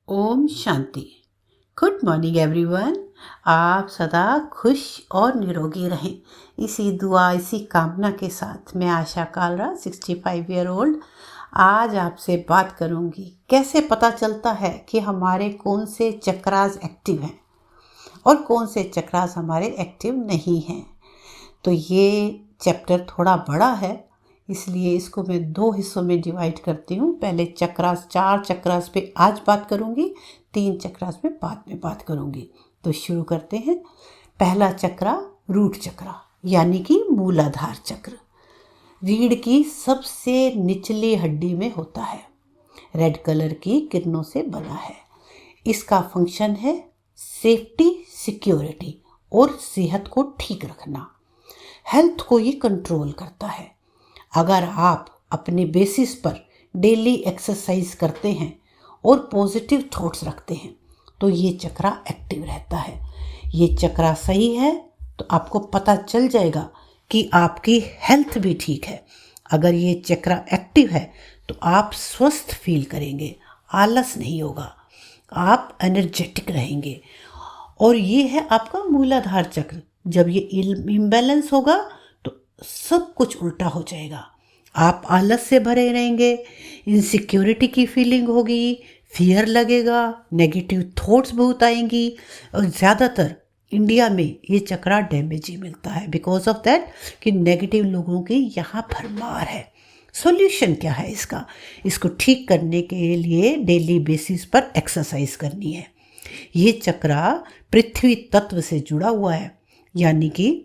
ओम शांति। Good morning everyone. आप सदा खुश और निरोगी रहें, इसी दुआ इसी कामना के साथ मैं आशा कालरा 65 ईयर ओल्ड आज आपसे बात करूंगी। कैसे पता चलता है कि हमारे कौन से चक्रास एक्टिव हैं और कौन से चक्रास हमारे एक्टिव नहीं हैं। तो ये चैप्टर थोड़ा बड़ा है, इसलिए इसको मैं 2 हिस्सों में डिवाइड करती हूँ। पहले चक्रास 4 चक्रास पे आज बात करूँगी, 3 चक्रास पे बाद में बात करूँगी। तो शुरू करते हैं। पहला चक्रा रूट चक्रा यानी कि मूलाधार चक्र, रीढ़ की सबसे निचली हड्डी में होता है। रेड कलर की किरणों से बना है। इसका फंक्शन है सेफ्टी, सिक्योरिटी और सेहत को ठीक रखना। हेल्थ को ये कंट्रोल करता है। अगर आप अपने बेसिस पर डेली एक्सरसाइज करते हैं और पॉजिटिव थॉट्स रखते हैं तो ये चक्रा एक्टिव रहता है। ये चक्रा सही है तो आपको पता चल जाएगा कि आपकी हेल्थ भी ठीक है। अगर ये चक्रा एक्टिव है तो आप स्वस्थ फील करेंगे, आलस नहीं होगा, आप एनर्जेटिक रहेंगे। और ये है आपका मूलाधार चक्र। जब ये इम्बैलेंस होगा तो सब कुछ उल्टा हो जाएगा। आप आलस से भरे रहेंगे, इनसिक्योरिटी की फीलिंग होगी, फियर लगेगा, नेगेटिव थॉट्स बहुत आएंगी। और ज़्यादातर इंडिया में ये चक्रा डैमेज ही मिलता है बिकॉज ऑफ दैट कि नेगेटिव लोगों की यहाँ भरमार है। सॉल्यूशन क्या है इसका? इसको ठीक करने के लिए डेली बेसिस पर एक्सरसाइज करनी है। ये चक्रा पृथ्वी तत्व से जुड़ा हुआ है, यानी कि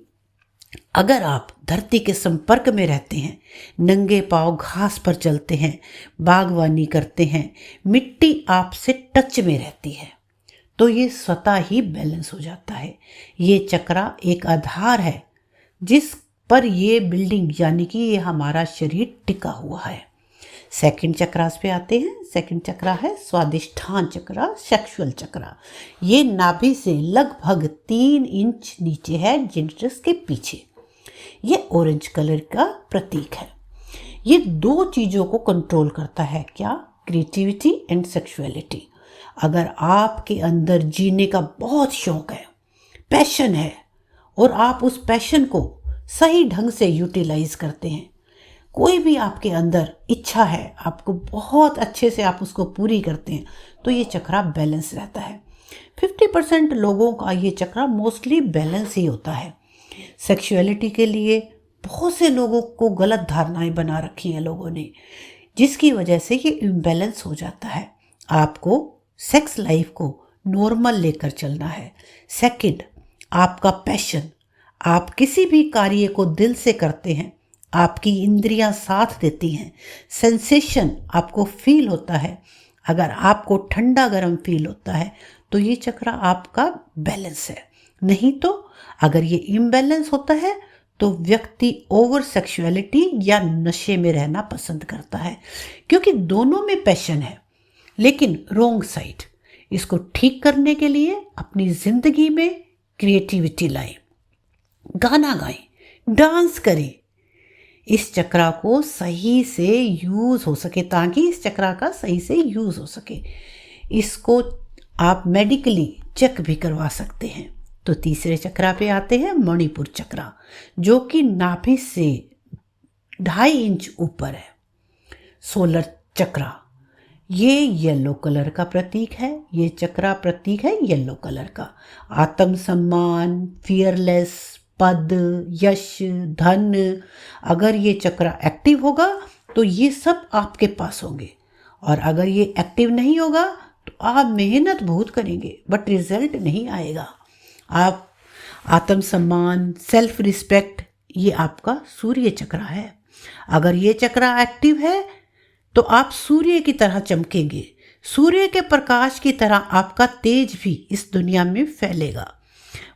अगर आप धरती के संपर्क में रहते हैं, नंगे पांव घास पर चलते हैं, बागवानी करते हैं, मिट्टी आपसे टच में रहती है तो ये स्वतः ही बैलेंस हो जाता है। ये चक्रा एक आधार है जिस पर ये बिल्डिंग यानी कि ये हमारा शरीर टिका हुआ है। सेकंड चक्रास पे आते हैं। सेकंड चक्रा है स्वादिष्ठान चक्रा, सेक्सुअल चक्रा। ये नाभि से लगभग 3 इंच नीचे है, जेनिटस के पीछे। ये ऑरेंज कलर का प्रतीक है। ये 2 चीज़ों को कंट्रोल करता है। क्या? Creativity and sexuality. अगर आपके अंदर जीने का बहुत शौक है, पैशन है, और आप उस पैशन को सही ढंग से यूटिलाइज करते हैं, कोई भी आपके अंदर इच्छा है, आपको बहुत अच्छे से आप उसको पूरी करते हैं तो ये चक्रा बैलेंस रहता है। 50% लोगों का ये चक्रा मोस्टली बैलेंस ही होता है। सेक्सुअलिटी के लिए बहुत से लोगों को गलत धारणाएं बना रखी हैं लोगों ने, जिसकी वजह से ये इम्बैलेंस हो जाता है। आपको सेक्स लाइफ को नॉर्मल लेकर चलना है। सेकंड, आपका पैशन, आप किसी भी कार्य को दिल से करते हैं, आपकी इंद्रियां साथ देती हैं, सेंसेशन आपको फील होता है। अगर आपको ठंडा गर्म फील होता है तो ये चक्रा आपका बैलेंस है। नहीं तो अगर ये इम्बैलेंस होता है तो व्यक्ति ओवर सेक्सुअलिटी या नशे में रहना पसंद करता है, क्योंकि दोनों में पैशन है लेकिन रोंग साइड। इसको ठीक करने के लिए अपनी जिंदगी में क्रिएटिविटी लाएं, गाना गाएं, डांस करें, इस चक्रा को सही से यूज़ हो सके, ताकि इस चक्रा का सही से यूज़ हो सके। इसको आप मेडिकली चेक भी करवा सकते हैं। तो तीसरे चक्रा पे आते हैं, मणिपुर चक्रा, जो कि नाभि से 2.5 इंच ऊपर है। सोलर चक्रा, ये येलो कलर का प्रतीक है। ये चक्रा प्रतीक है येलो कलर का। आत्म सम्मान, फियरलेस, पद, यश, धन, अगर ये चक्रा एक्टिव होगा तो ये सब आपके पास होंगे। और अगर ये एक्टिव नहीं होगा तो आप मेहनत बहुत करेंगे बट रिजल्ट नहीं आएगा। आप आत्म सम्मान, सेल्फ रिस्पेक्ट, ये आपका सूर्य चक्रा है। अगर ये चक्रा एक्टिव है तो आप सूर्य की तरह चमकेंगे। सूर्य के प्रकाश की तरह आपका तेज भी इस दुनिया में फैलेगा।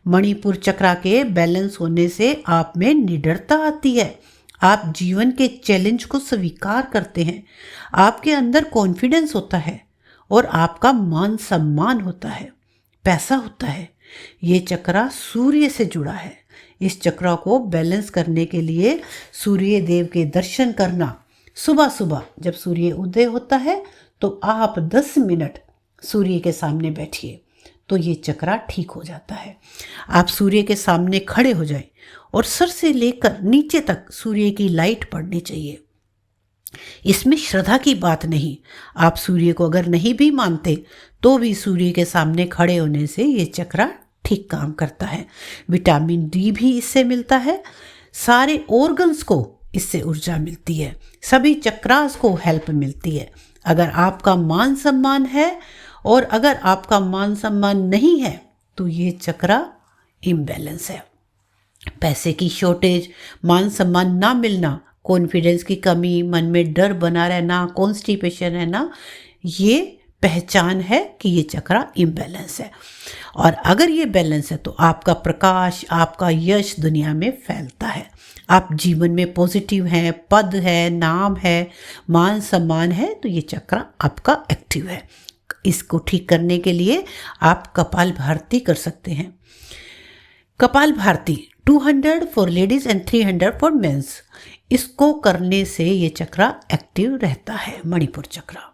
मणिपुर चक्रा के बैलेंस होने से आप में निडरता आती है। आप जीवन के चैलेंज को स्वीकार करते हैं। आपके अंदर कॉन्फिडेंस होता है और आपका मान सम्मान होता है, पैसा होता है। ये चक्रा सूर्य से जुड़ा है। इस चक्रा को बैलेंस करने के लिए सूर्य देव के दर्शन करना, सुबह सुबह जब सूर्य उदय होता है तो आप 10 मिनट सूर्य के सामने बैठिए तो ये चक्रा ठीक हो जाता है। आप सूर्य के सामने खड़े हो जाए और सर से लेकर नीचे तक सूर्य की लाइट पड़नी चाहिए। इसमें श्रद्धा की बात नहीं, आप सूर्य को अगर नहीं भी मानते तो भी सूर्य के सामने खड़े होने से ये चक्रा ठीक काम करता है। विटामिन डी भी इससे मिलता है, सारे ऑर्गन्स को इससे ऊर्जा मिलती है, सभी चक्रास को हेल्प मिलती है। अगर आपका मान सम्मान है और अगर आपका मान सम्मान नहीं है तो ये चक्रा इम्बैलेंस है। पैसे की शॉर्टेज, मान सम्मान ना मिलना, कॉन्फिडेंस की कमी, मन में डर बना रहना, कॉन्स्टिपेशन रहना, ये पहचान है कि ये चक्रा इम्बैलेंस है। और अगर ये बैलेंस है तो आपका प्रकाश, आपका यश दुनिया में फैलता है। आप जीवन में पॉजिटिव हैं, पद है, नाम है, मान सम्मान है, तो ये चक्रा आपका एक्टिव है। इसको ठीक करने के लिए आप कपाल भारती कर सकते हैं। Kapalbhati 200 for ladies and 300 for mens. इसको करने से ये चक्रा एक्टिव रहता है। मणिपुर चक्रा।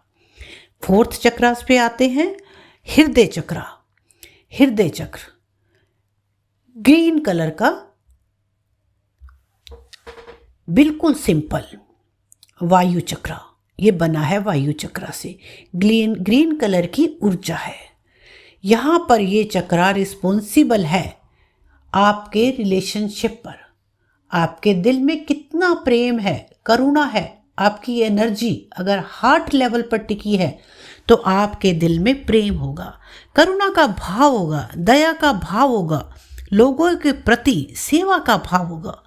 4th चक्रास पे आते हैं, हृदय चक्रा। हृदय चक्र ग्रीन कलर का, बिल्कुल सिंपल वायु चक्रा। ये बना है वायु चक्रा से। ग्रीन कलर की ऊर्जा है। यहाँ पर ये चक्रा रिस्पॉन्सिबल है आपके रिलेशनशिप पर। आपके दिल में कितना प्रेम है, करुणा है, आपकी एनर्जी अगर हार्ट लेवल पर टिकी है तो आपके दिल में प्रेम होगा, करुणा का भाव होगा, दया का भाव होगा, लोगों के प्रति सेवा का भाव होगा।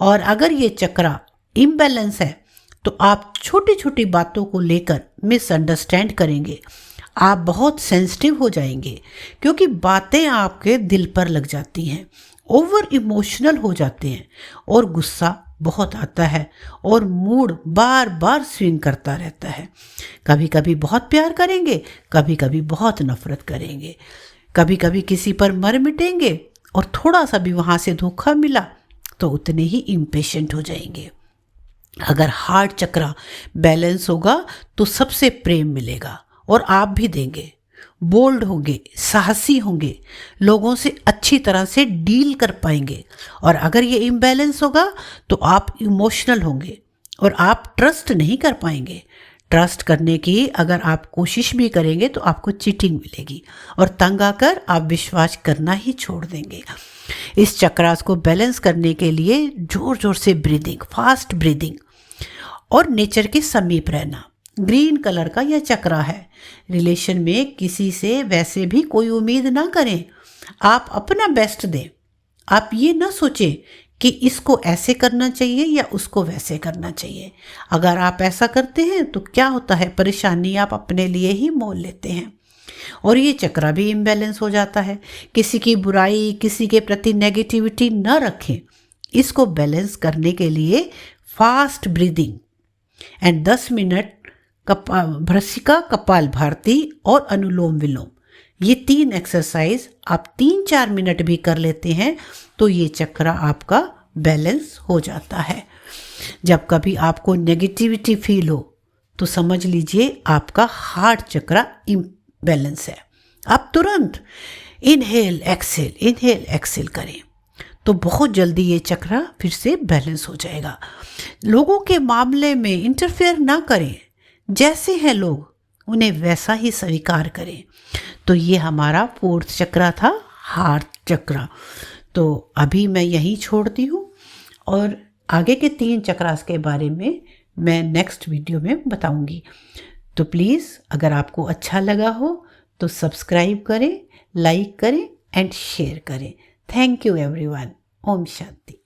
और अगर ये चक्रा इम्बैलेंस है तो आप छोटी छोटी बातों को लेकर मिसअंडरस्टैंड करेंगे। आप बहुत सेंसिटिव हो जाएंगे क्योंकि बातें आपके दिल पर लग जाती हैं, ओवर इमोशनल हो जाते हैं और गुस्सा बहुत आता है और मूड बार बार स्विंग करता रहता है। कभी कभी बहुत प्यार करेंगे, कभी कभी बहुत नफरत करेंगे, कभी कभी किसी पर मर मिटेंगे और थोड़ा सा भी वहाँ से धोखा मिला तो उतने ही इम्पेशेंट हो जाएंगे। अगर हार्ट चक्रा बैलेंस होगा तो सबसे प्रेम मिलेगा और आप भी देंगे। बोल्ड होंगे, साहसी होंगे, लोगों से अच्छी तरह से डील कर पाएंगे। और अगर ये इम्बैलेंस होगा तो आप इमोशनल होंगे और आप ट्रस्ट नहीं कर पाएंगे। ट्रस्ट करने की अगर आप कोशिश भी करेंगे तो आपको चीटिंग मिलेगी और तंग आकर आप विश्वास करना ही छोड़ देंगे। इस चक्रास को बैलेंस करने के लिए जोर जोर से ब्रीदिंग, फास्ट ब्रीदिंग और नेचर के समीप रहना। ग्रीन कलर का यह चक्रा है। रिलेशन में किसी से वैसे भी कोई उम्मीद ना करें, आप अपना बेस्ट दें। आप ये ना सोचें कि इसको ऐसे करना चाहिए या उसको वैसे करना चाहिए। अगर आप ऐसा करते हैं तो क्या होता है, परेशानी आप अपने लिए ही मोल लेते हैं और ये चक्रा भी इम्बैलेंस हो जाता है। किसी की बुराई, किसी के प्रति नेगेटिविटी न रखें। इसको बैलेंस करने के लिए फास्ट ब्रीदिंग एंड 10 मिनट भ्रसिका, कपाल भारती और अनुलोम विलोम, ये 3 एक्सरसाइज आप 3-4 मिनट भी कर लेते हैं तो ये चक्रा आपका बैलेंस हो जाता है। जब कभी आपको नेगेटिविटी फील हो तो समझ लीजिए आपका हार्ट चक्रा इम्बैलेंस है। आप तुरंत इनहेल एक्सेल करें तो बहुत जल्दी ये चक्रा फिर से बैलेंस हो जाएगा। लोगों के मामले में इंटरफेयर ना करें, जैसे हैं लोग उन्हें वैसा ही स्वीकार करें। तो ये हमारा 4th चक्रा था, हार्ट चक्रा। तो अभी मैं यहीं छोड़ती हूँ और आगे के 3 चक्रास के बारे में मैं नेक्स्ट वीडियो में बताऊँगी। तो प्लीज़ अगर आपको अच्छा लगा हो तो सब्सक्राइब करें, लाइक करें एंड शेयर करें। Thank you everyone. ओम शांति।